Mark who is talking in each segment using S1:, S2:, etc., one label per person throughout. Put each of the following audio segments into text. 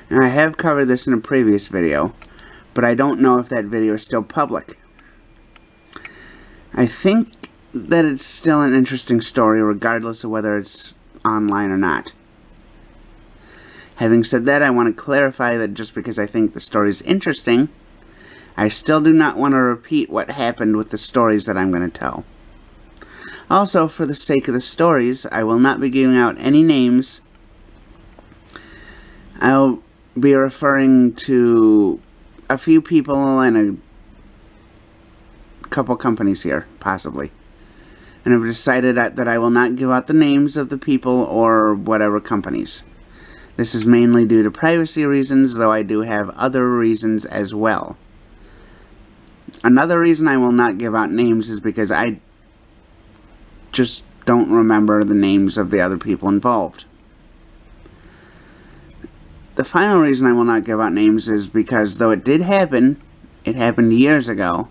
S1: And I have covered this in a previous video, but I don't know if that video is still public. I think that it's still an interesting story regardless of whether it's online or not. Having said that, I want to clarify that just because I think the story is interesting, I still do not want to repeat what happened with the stories that I'm going to tell. Also, for the sake of the stories, I will not be giving out any names. I'll be referring to a few people and a couple companies here, possibly. And I've decided that I will not give out the names of the people or whatever companies. This is mainly due to privacy reasons, though I do have other reasons as well. Another reason I will not give out names is because I just don't remember the names of the other people involved. The final reason I will not give out names is because though it did happen, it happened years ago,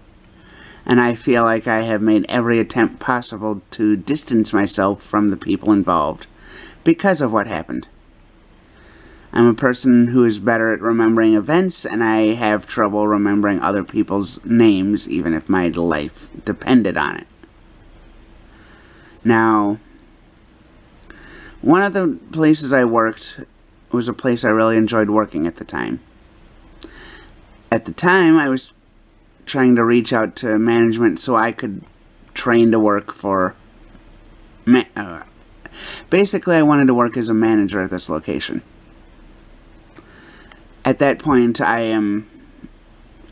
S1: and I feel like I have made every attempt possible to distance myself from the people involved because of what happened. I'm a person who is better at remembering events, and I have trouble remembering other people's names, even if my life depended on it. Now, one of the places I worked was a place I really enjoyed working at the time. At the time, I was trying to reach out to management so I could train to work for... basically, I wanted to work as a manager at this location. At that point, I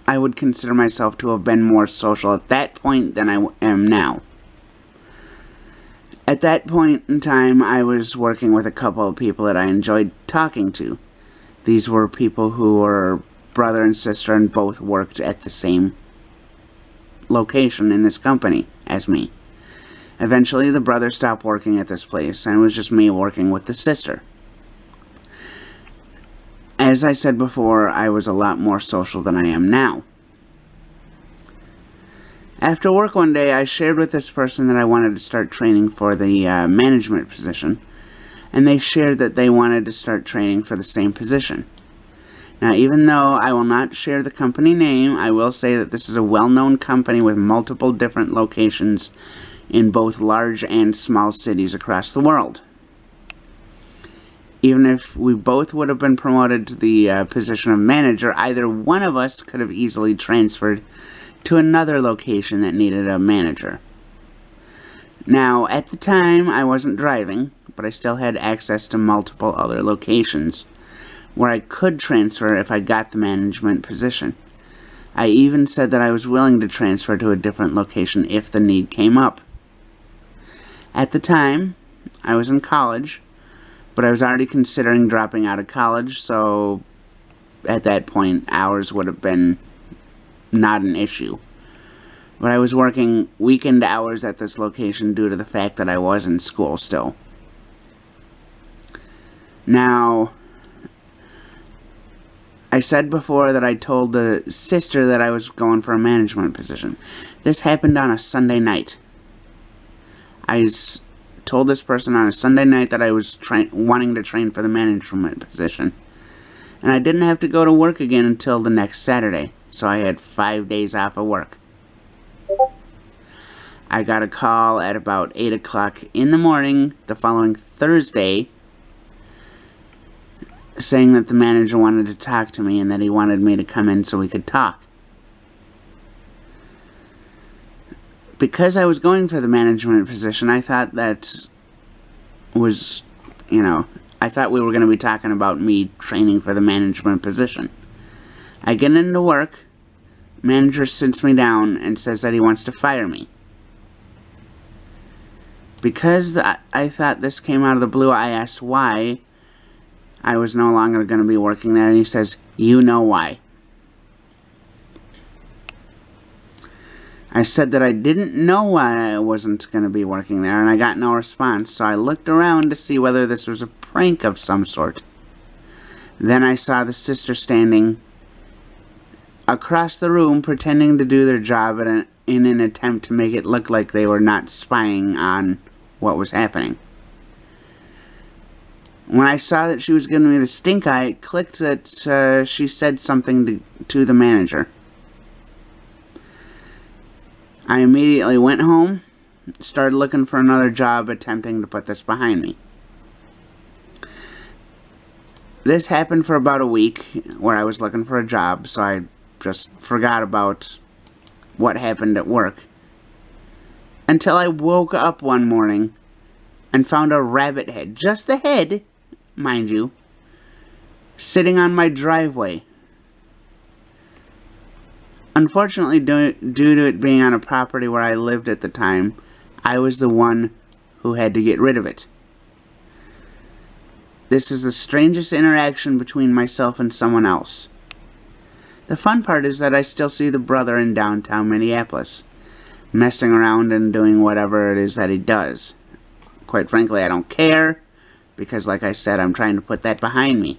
S1: would consider myself to have been more social at that point than I am now. At that point in time, I was working with a couple of people that I enjoyed talking to. These were people who were brother and sister and both worked at the same location in this company as me. Eventually, the brother stopped working at this place, and it was just me working with the sister. As I said before, I was a lot more social than I am now. After work one day, I shared with this person that I wanted to start training for the management position, and they shared that they wanted to start training for the same position. Now, even though I will not share the company name, I will say that this is a well-known company with multiple different locations in both large and small cities across the world. Even if we both would have been promoted to the position of manager, either one of us could have easily transferred to another location that needed a manager. Now, at the time, I wasn't driving, but I still had access to multiple other locations where I could transfer if I got the management position. I even said that I was willing to transfer to a different location if the need came up. At the time, I was in college, but I was already considering dropping out of college, so at that point, hours would have been not an issue. But I was working weekend hours at this location due to the fact that I was in school still. Now, I said before that I told the sister that I was going for a management position. This happened on a Sunday night. I told this person on a Sunday night that I was wanting to train for the management position. And I didn't have to go to work again until the next Saturday, so I had 5 days off of work. I got a call at about 8 o'clock in the morning the following Thursday saying that the manager wanted to talk to me and that he wanted me to come in so we could talk. Because I was going for the management position, I thought that was, I thought we were going to be talking about me training for the management position. I get into work, manager sits me down and says that he wants to fire me. Because I thought this came out of the blue, I asked why I was no longer going to be working there, and he says, "You know why." I said that I didn't know why I wasn't going to be working there, and I got no response, so I looked around to see whether this was a prank of some sort. Then I saw the sister standing across the room pretending to do their job in an attempt to make it look like they were not spying on what was happening. When I saw that she was giving me the stink eye, it clicked that she said something to the manager. I immediately went home, started looking for another job, attempting to put this behind me. This happened for about a week, where I was looking for a job, so I just forgot about what happened at work. Until I woke up one morning and found a rabbit head, just the head, mind you, sitting on my driveway. Unfortunately, due to it being on a property where I lived at the time, I was the one who had to get rid of it. This is the strangest interaction between myself and someone else. The fun part is that I still see the brother in downtown Minneapolis, messing around and doing whatever it is that he does. Quite frankly, I don't care, because like I said, I'm trying to put that behind me.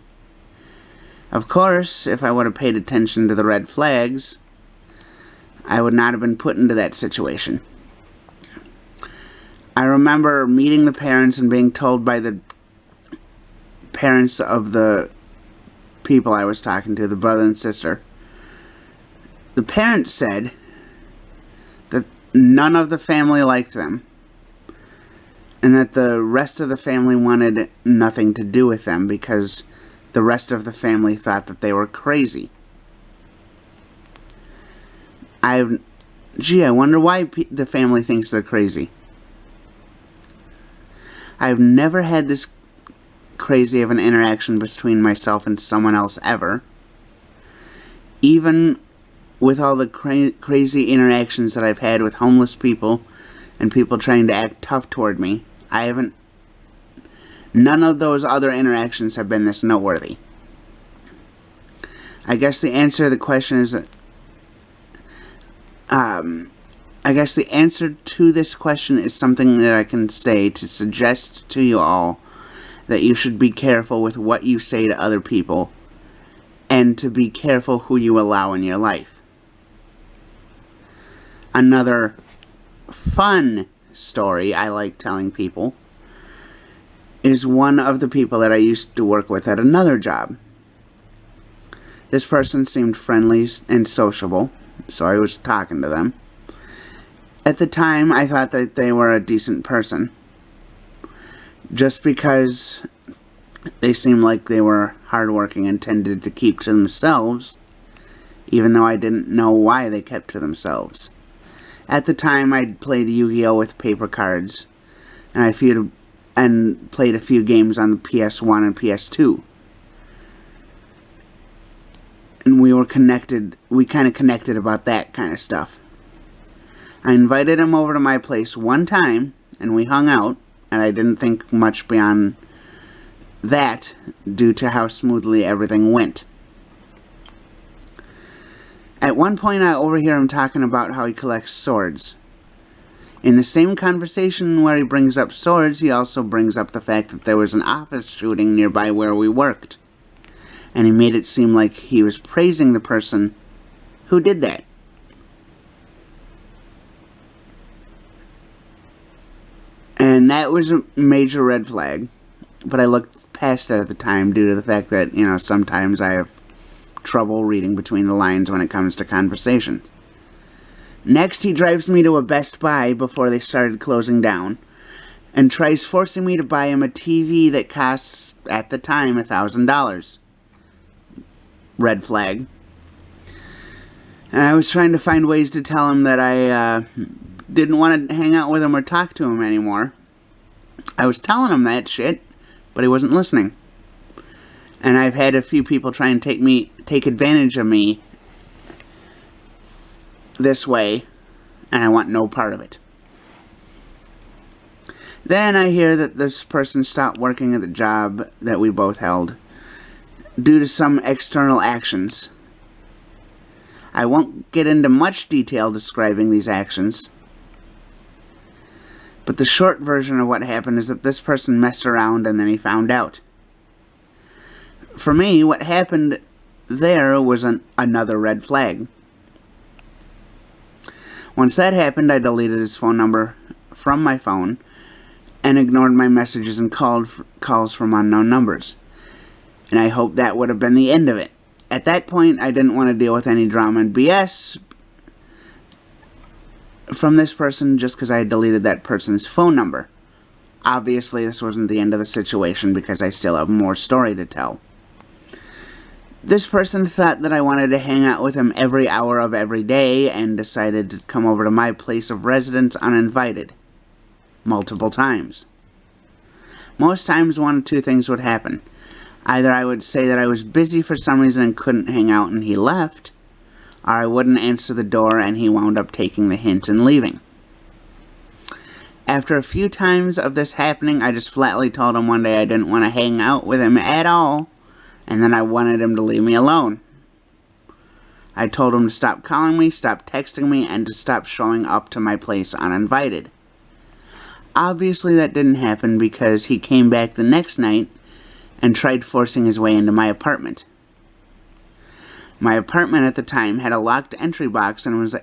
S1: Of course, if I would have paid attention to the red flags, I would not have been put into that situation. I remember meeting the parents and being told by the parents of the people I was talking to, the brother and sister. The parents said that none of the family liked them, and that the rest of the family wanted nothing to do with them because the rest of the family thought that they were crazy. I wonder why the family thinks they're crazy. I've never had this crazy of an interaction between myself and someone else ever. Even with all the crazy interactions that I've had with homeless people and people trying to act tough toward me, none of those other interactions have been this noteworthy. I guess the answer to the question is that I guess the answer to this question is something that I can say to suggest to you all that you should be careful with what you say to other people and to be careful who you allow in your life. Another fun story I like telling people is one of the people that I used to work with at another job. This person seemed friendly and sociable, so I was talking to them. At the time, I thought that they were a decent person, just because they seemed like they were hardworking and tended to keep to themselves, even though I didn't know why they kept to themselves. At the time, I'd played Yu-Gi-Oh! With paper cards, and played a few games on the PS1 and PS2. And we kind of connected about that kind of stuff. I invited him over to my place one time, and we hung out, and I didn't think much beyond that due to how smoothly everything went. At one point, I overhear him talking about how he collects swords. In the same conversation where he brings up swords, he also brings up the fact that there was an office shooting nearby where we worked. And he made it seem like he was praising the person who did that. And that was a major red flag. But I looked past it at the time due to the fact that, sometimes I have trouble reading between the lines when it comes to conversations. Next, he drives me to a Best Buy before they started closing down, and tries forcing me to buy him a TV that costs, at the time, $1,000. Red flag. And I was trying to find ways to tell him that I didn't want to hang out with him or talk to him anymore. I was telling him that shit, but he wasn't listening. And I've had a few people try and take advantage of me this way, and I want no part of it. Then I hear that this person stopped working at the job that we both held due to some external actions. I won't get into much detail describing these actions, but the short version of what happened is that this person messed around and then he found out. For me, what happened there was another red flag. Once that happened, I deleted his phone number from my phone and ignored my messages and calls from unknown numbers. And I hoped that would have been the end of it. At that point, I didn't want to deal with any drama and BS from this person just because I had deleted that person's phone number. Obviously, this wasn't the end of the situation because I still have more story to tell. This person thought that I wanted to hang out with him every hour of every day and decided to come over to my place of residence uninvited. Multiple times. Most times, one of two things would happen. Either I would say that I was busy for some reason and couldn't hang out and he left, or I wouldn't answer the door and he wound up taking the hint and leaving. After a few times of this happening, I just flatly told him one day I didn't want to hang out with him at all, and then I wanted him to leave me alone. I told him to stop calling me, stop texting me, and to stop showing up to my place uninvited. Obviously that didn't happen because he came back the next night and tried forcing his way into my apartment. My apartment at the time had a locked entry box and was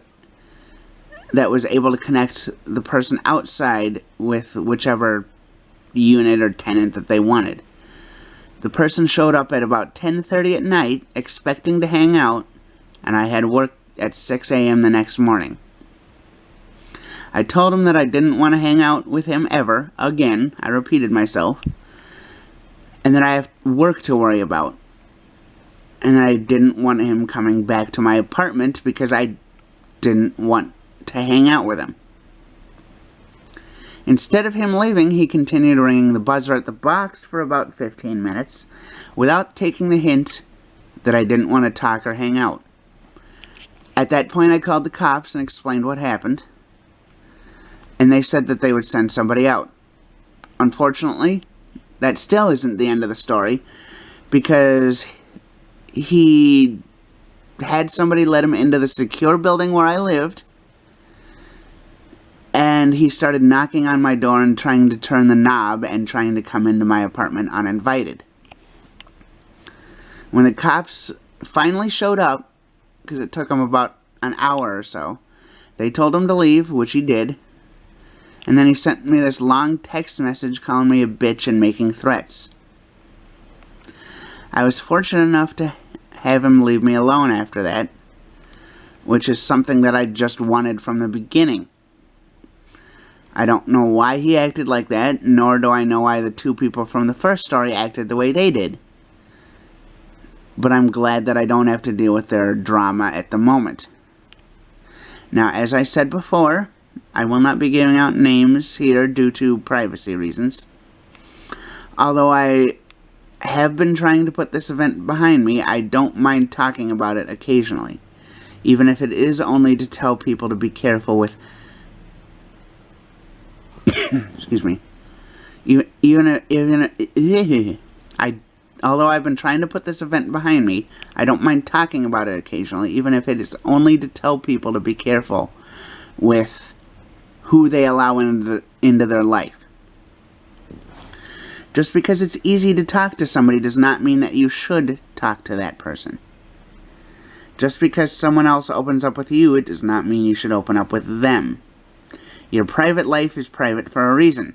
S1: able to connect the person outside with whichever unit or tenant that they wanted. The person showed up at about 10:30 at night expecting to hang out, and I had work at 6 a.m. the next morning. I told him that I didn't want to hang out with him ever. Again, I repeated myself. And that I have work to worry about. And that I didn't want him coming back to my apartment because I didn't want to hang out with him. Instead of him leaving, he continued ringing the buzzer at the box for about 15 minutes without taking the hint that I didn't want to talk or hang out. At that point, I called the cops and explained what happened. And they said that they would send somebody out. Unfortunately, that still isn't the end of the story, because he had somebody let him into the secure building where I lived, and he started knocking on my door and trying to turn the knob and trying to come into my apartment uninvited. When the cops finally showed up, because it took them about an hour or so, they told him to leave, which he did. And then he sent me this long text message calling me a bitch and making threats. I was fortunate enough to have him leave me alone after that, which is something that I just wanted from the beginning. I don't know why he acted like that, nor do I know why the two people from the first story acted the way they did. But I'm glad that I don't have to deal with their drama at the moment. Now, as I said before, I will not be giving out names here due to privacy reasons. Although I have been trying to put this event behind me, I don't mind talking about it occasionally. Even if it is only to tell people to be careful with... Excuse me. Although I've been trying to put this event behind me, I don't mind talking about it occasionally, even if it is only to tell people to be careful with who they allow into their life. Just because it's easy to talk to somebody does not mean that you should talk to that person. Just because someone else opens up with you, it does not mean you should open up with them. Your private life is private for a reason.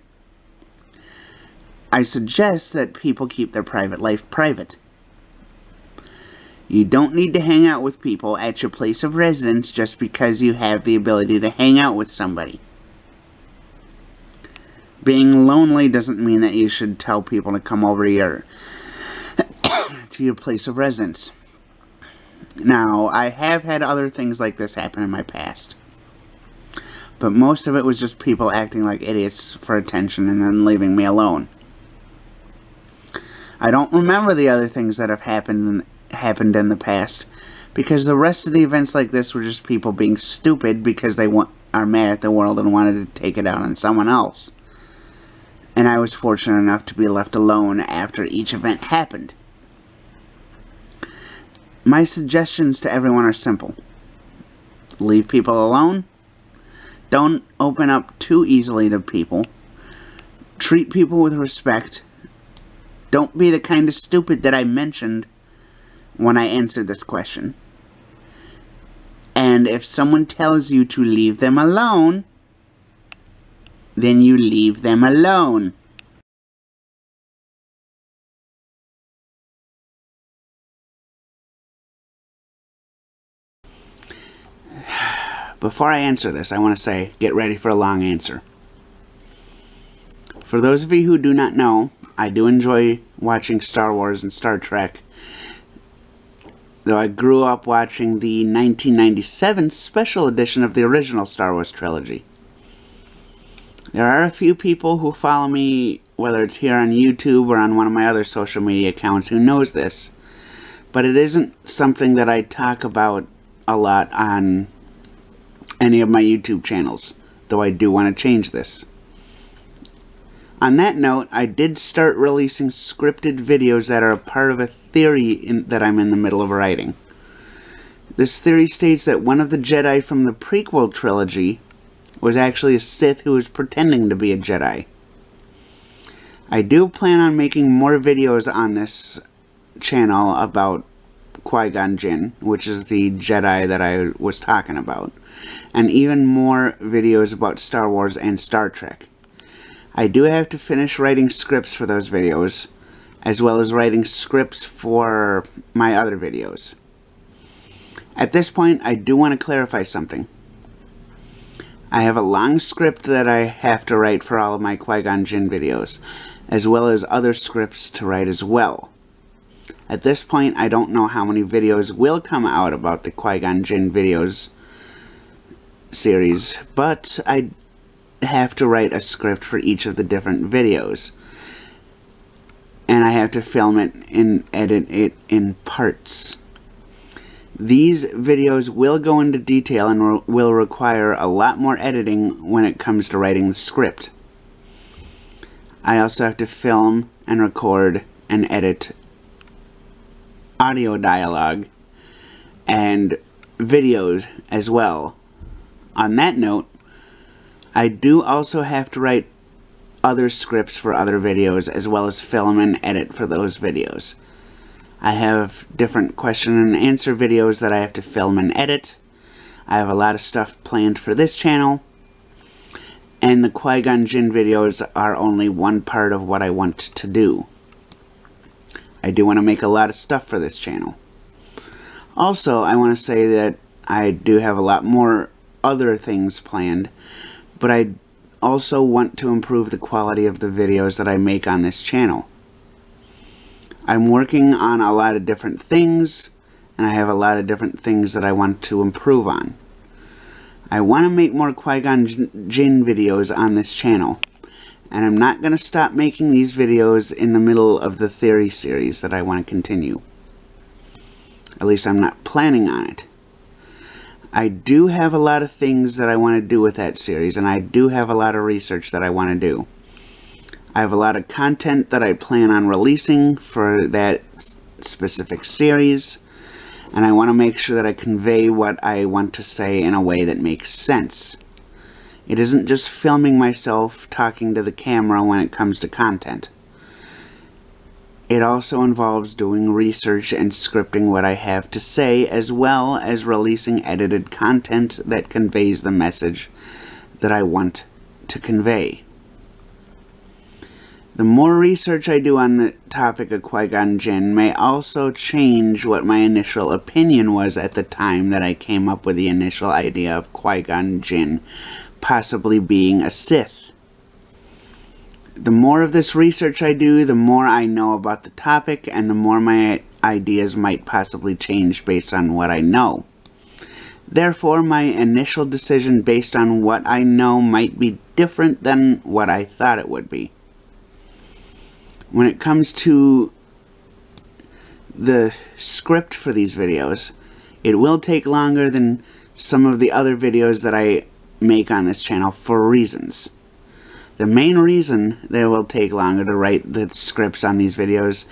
S1: I suggest that people keep their private life private. You don't need to hang out with people at your place of residence just because you have the ability to hang out with somebody. Being lonely doesn't mean that you should tell people to come over to your place of residence. Now, I have had other things like this happen in my past. But most of it was just people acting like idiots for attention and then leaving me alone. I don't remember the other things that have happened in the past, because the rest of the events like this were just people being stupid because they are mad at the world and wanted to take it out on someone else. And I was fortunate enough to be left alone after each event happened. My suggestions to everyone are simple. Leave people alone. Don't open up too easily to people. Treat people with respect. Don't be the kind of stupid that I mentioned when I answered this question. And if someone tells you to leave them alone, then you leave them alone. Before I answer this, I want to say, get ready for a long answer. For those of you who do not know, I do enjoy watching Star Wars and Star Trek, though I grew up watching the 1997 special edition of the original Star Wars trilogy. There are a few people who follow me, whether it's here on YouTube or on one of my other social media accounts, who knows this, but it isn't something that I talk about a lot on any of my YouTube channels, though I do want to change this. On that note, I did start releasing scripted videos that are a part of a theory that I'm in the middle of writing. This theory states that one of the Jedi from the prequel trilogy was actually a Sith who was pretending to be a Jedi. I do plan on making more videos on this channel about Qui Gon Jinn, which is the Jedi that I was talking about, and even more videos about Star Wars and Star Trek. I do have to finish writing scripts for those videos, as well as writing scripts for my other videos. At this point, I do want to clarify something. I have a long script that I have to write for all of my Qui Gon Jinn videos, as well as other scripts to write as well. At this point, I don't know how many videos will come out about the Qui Gon Jinn videos series, but I have to write a script for each of the different videos, and I have to film it and edit it in parts. These videos will go into detail and will require a lot more editing when it comes to writing the script. I also have to film and record and edit audio dialogue and videos as well. On that note, I do also have to write other scripts for other videos, as well as film and edit for those videos. I have different question and answer videos that I have to film and edit. I have a lot of stuff planned for this channel, and the Qui Gon Jinn videos are only one part of what I want to do. I do want to make a lot of stuff for this channel. Also, I want to say that I do have a lot more other things planned, but I also want to improve the quality of the videos that I make on this channel. I'm working on a lot of different things, and I have a lot of different things that I want to improve on. I want to make more Qui Gon Jinn videos on this channel, and I'm not going to stop making these videos in the middle of the theory series that I want to continue. At least I'm not planning on it. I do have a lot of things that I want to do with that series, and I do have a lot of research that I want to do. I have a lot of content that I plan on releasing for that specific series, and I want to make sure that I convey what I want to say in a way that makes sense. It isn't just filming myself talking to the camera when it comes to content. It also involves doing research and scripting what I have to say, as well as releasing edited content that conveys the message that I want to convey. The more research I do on the topic of Qui Gon Jinn may also change what my initial opinion was at the time that I came up with the initial idea of Qui Gon Jinn possibly being a Sith. The more of this research I do, the more I know about the topic, and the more my ideas might possibly change based on what I know. Therefore, my initial decision based on what I know might be different than what I thought it would be. When it comes to the script for these videos, it will take longer than some of the other videos that I make on this channel for reasons. The main reason that it will take longer to write the scripts on these videos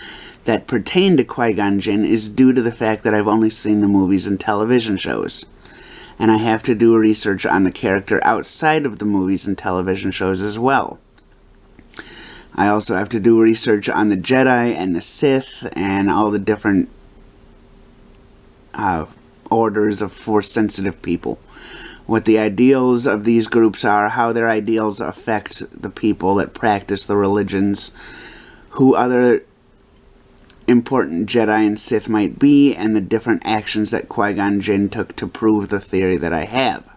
S1: that pertain to Qui Gon Jinn is due to the fact that I've only seen the movies and television shows, and I have to do research on the character outside of the movies and television shows as well. I also have to do research on the Jedi and the Sith and all the different orders of Force-sensitive people, what the ideals of these groups are, how their ideals affect the people that practice the religions, who other important Jedi and Sith might be, and the different actions that Qui Gon Jinn took to prove the theory that I have.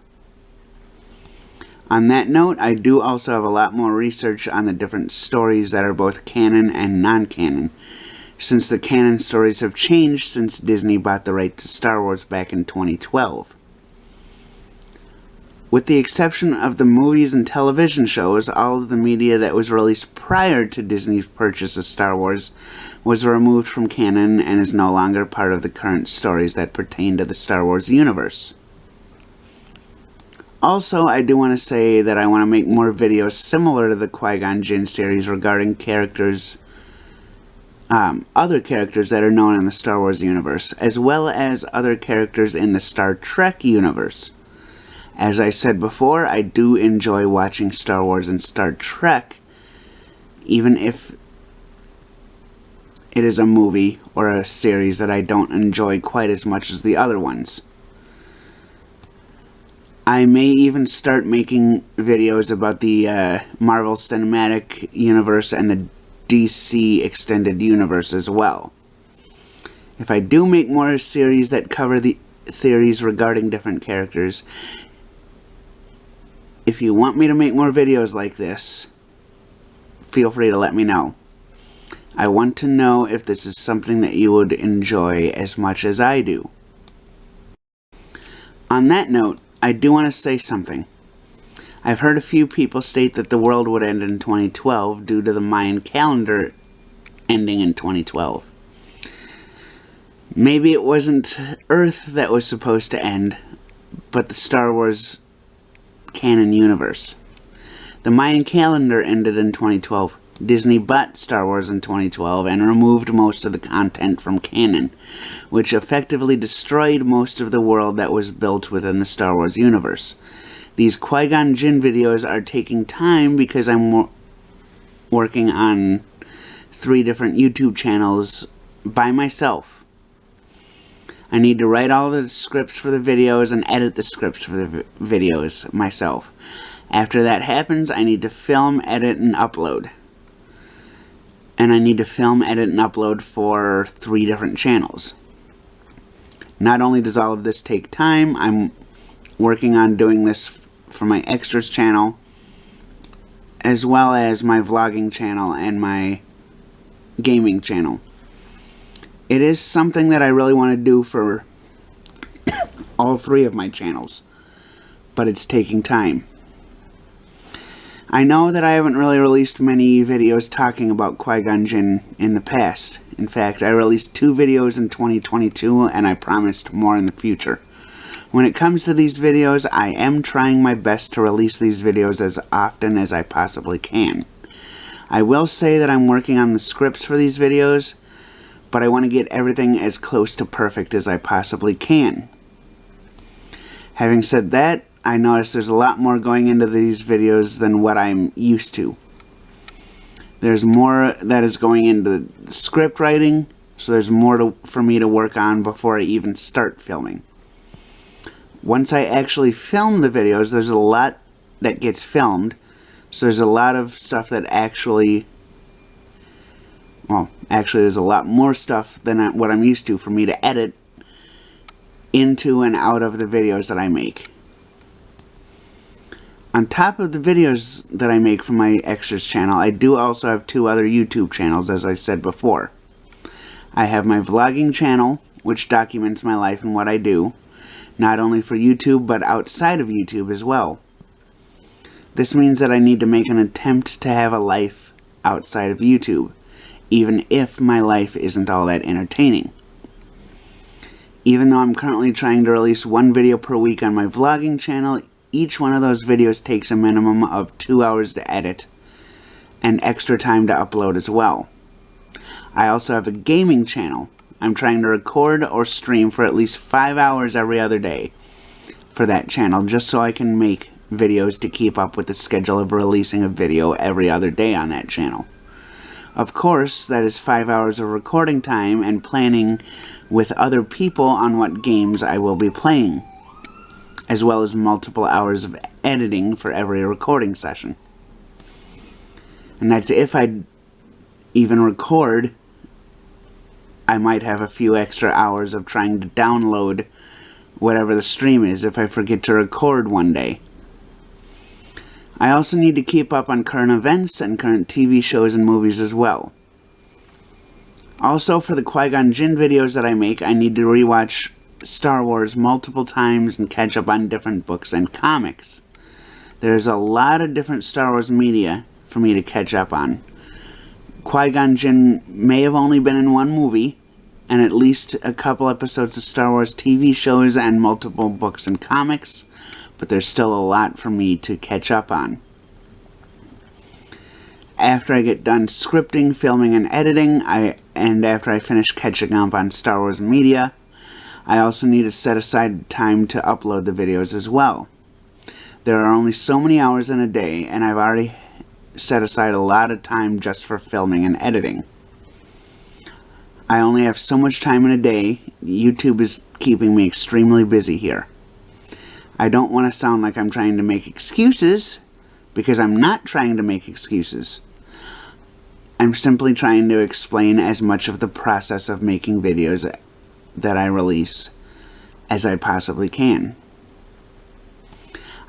S1: On that note, I do also have a lot more research on the different stories that are both canon and non-canon, since the canon stories have changed since Disney bought the right to Star Wars back in 2012. With the exception of the movies and television shows, all of the media that was released prior to Disney's purchase of Star Wars was removed from canon and is no longer part of the current stories that pertain to the Star Wars universe. Also, I do want to say that I want to make more videos similar to the Qui Gon Jinn series regarding characters, other characters that are known in the Star Wars universe, as well as other characters in the Star Trek universe. As I said before, I do enjoy watching Star Wars and Star Trek, even if it is a movie or a series that I don't enjoy quite as much as the other ones. I may even start making videos about the Marvel Cinematic Universe and the DC Extended Universe as well. If I do make more series that cover the theories regarding different characters, if you want me to make more videos like this, feel free to let me know. I want to know if this is something that you would enjoy as much as I do. On that note, I do want to say something. I've heard a few people state that the world would end in 2012 due to the Mayan calendar ending in 2012. Maybe it wasn't Earth that was supposed to end, but the Star Wars canon universe. The Mayan calendar ended in 2012. Disney bought Star Wars in 2012 and removed most of the content from canon, which effectively destroyed most of the world that was built within the Star Wars universe. These Qui Gon Jinn videos are taking time because I'm working on 3 different YouTube channels by myself. I need to write all the scripts for the videos and edit the scripts for the videos myself. After that happens, I need to film, edit, and upload. And I need to film, edit, and upload for 3 different channels. Not only does all of this take time, I'm working on doing this for my extras channel, as well as my vlogging channel and my gaming channel. It is something that I really want to do for all 3 of my channels, but it's taking time. I know that I haven't really released many videos talking about Qui Gon Jinn in the past. In fact, I released 2 videos in 2022, and I promised more in the future. When it comes to these videos, I am trying my best to release these videos as often as I possibly can. I will say that I'm working on the scripts for these videos, but I want to get everything as close to perfect as I possibly can. Having said that, I notice there's a lot more going into these videos than what I'm used to. There's more that is going into script writing, so there's more for me to work on before I even start filming. Once I actually film the videos, there's a lot that gets filmed, so there's a lot of stuff that actually there's a lot more stuff than what I'm used to for me to edit into and out of the videos that I make. On top of the videos that I make for my extras channel, I do also have 2 other YouTube channels, as I said before. I have my vlogging channel, which documents my life and what I do, not only for YouTube, but outside of YouTube as well. This means that I need to make an attempt to have a life outside of YouTube, even if my life isn't all that entertaining. Even though I'm currently trying to release 1 video per week on my vlogging channel, each one of those videos takes a minimum of 2 hours to edit, and extra time to upload as well. I also have a gaming channel. I'm trying to record or stream for at least 5 hours every other day for that channel, just so I can make videos to keep up with the schedule of releasing a video every other day on that channel. Of course, that is 5 hours of recording time and planning with other people on what games I will be playing, as well as multiple hours of editing for every recording session. And that's if I even record. I might have a few extra hours of trying to download whatever the stream is if I forget to record one day. I also need to keep up on current events and current TV shows and movies as well. Also, for the Qui Gon Jinn videos that I make, I need to rewatch Star Wars multiple times and catch up on different books and comics. There's a lot of different Star Wars media for me to catch up on. Qui Gon Jinn may have only been in one movie, and at least a couple episodes of Star Wars TV shows and multiple books and comics, but there's still a lot for me to catch up on. After I get done scripting, filming, and editing, and after I finish catching up on Star Wars media, I also need to set aside time to upload the videos as well. There are only so many hours in a day, and I've already set aside a lot of time just for filming and editing. I only have so much time in a day. YouTube is keeping me extremely busy here. I don't want to sound like I'm trying to make excuses, because I'm not trying to make excuses. I'm simply trying to explain as much of the process of making videos that I release as I possibly can.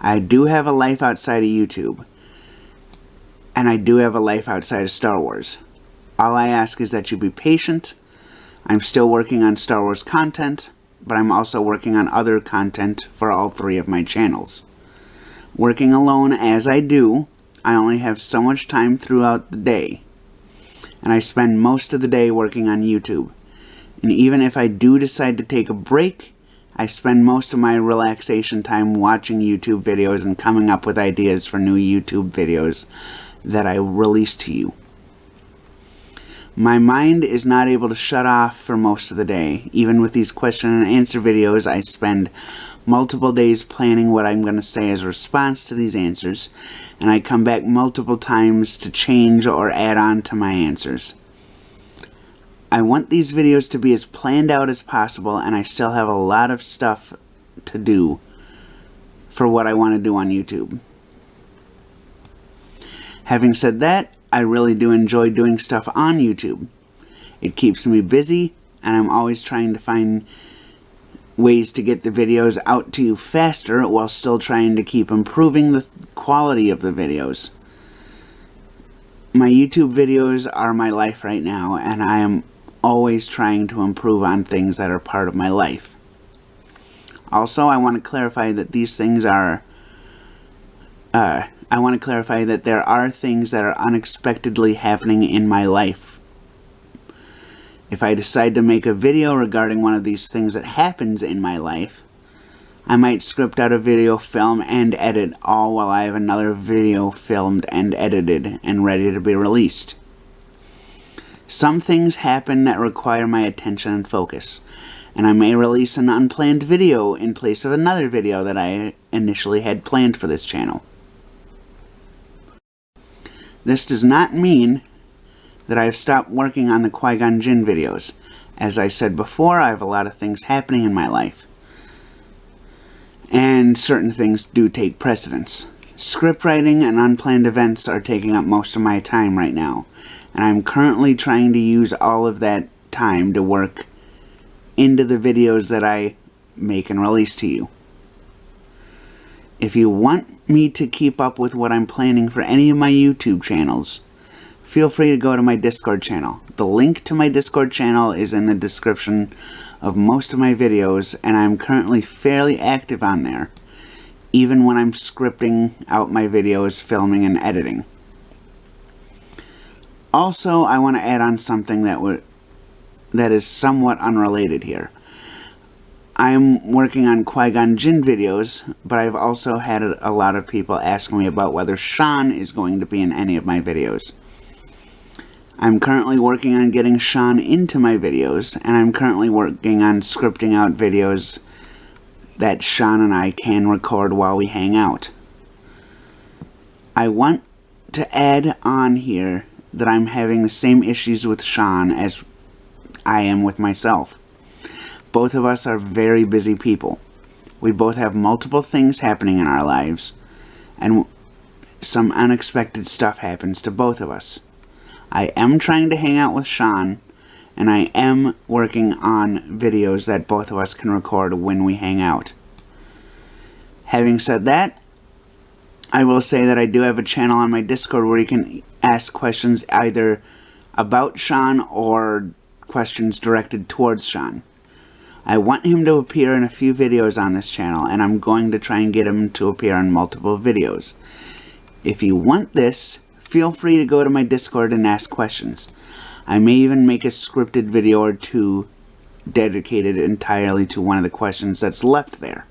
S1: I do have a life outside of YouTube, and I do have a life outside of Star Wars. All I ask is that you be patient. I'm still working on Star Wars content, but I'm also working on other content for all three of my channels. Working alone as I do, I only have so much time throughout the day, and I spend most of the day working on YouTube. And even if I do decide to take a break, I spend most of my relaxation time watching YouTube videos and coming up with ideas for new YouTube videos that I release to you. My mind is not able to shut off for most of the day. Even with these question and answer videos, I spend multiple days planning what I'm going to say as a response to these answers, and I come back multiple times to change or add on to my answers. I want these videos to be as planned out as possible, and I still have a lot of stuff to do for what I want to do on YouTube. Having said that, I really do enjoy doing stuff on YouTube. It keeps me busy, and I'm always trying to find ways to get the videos out to you faster while still trying to keep improving the quality of the videos. My YouTube videos are my life right now, and I am always trying to improve on things that are part of my life. Also, I want to clarify that these things are I want to clarify that there are things that are unexpectedly happening in my life. If I decide to make a video regarding one of these things that happens in my life, I might script out a video, film, and edit all while I have another video filmed and edited and ready to be released. Some things happen that require my attention and focus, and I may release an unplanned video in place of another video that I initially had planned for this channel. This does not mean that I have stopped working on the Qui Gon Jinn videos. As I said before, I have a lot of things happening in my life, and certain things do take precedence. Script writing and unplanned events are taking up most of my time right now, and I'm currently trying to use all of that time to work into the videos that I make and release to you. If you want me to keep up with what I'm planning for any of my YouTube channels, feel free to go to my Discord channel. The link to my Discord channel is in the description of most of my videos, and I'm currently fairly active on there, even when I'm scripting out my videos, filming, and editing. Also, I want to add on something that is somewhat unrelated here. I'm working on Qui Gon Jinn videos, but I've also had a lot of people ask me about whether Sean is going to be in any of my videos. I'm currently working on getting Sean into my videos, and I'm currently working on scripting out videos that Sean and I can record while we hang out. I want to add on here that I'm having the same issues with Sean as I am with myself. Both of us are very busy people. We both have multiple things happening in our lives, and some unexpected stuff happens to both of us. I am trying to hang out with Sean, and I am working on videos that both of us can record when we hang out. Having said that, I will say that I do have a channel on my Discord where you can ask questions either about Sean or questions directed towards Sean. I want him to appear in a few videos on this channel, and I'm going to try and get him to appear in multiple videos. If you want this, feel free to go to my Discord and ask questions. I may even make a scripted video or two dedicated entirely to one of the questions that's left there.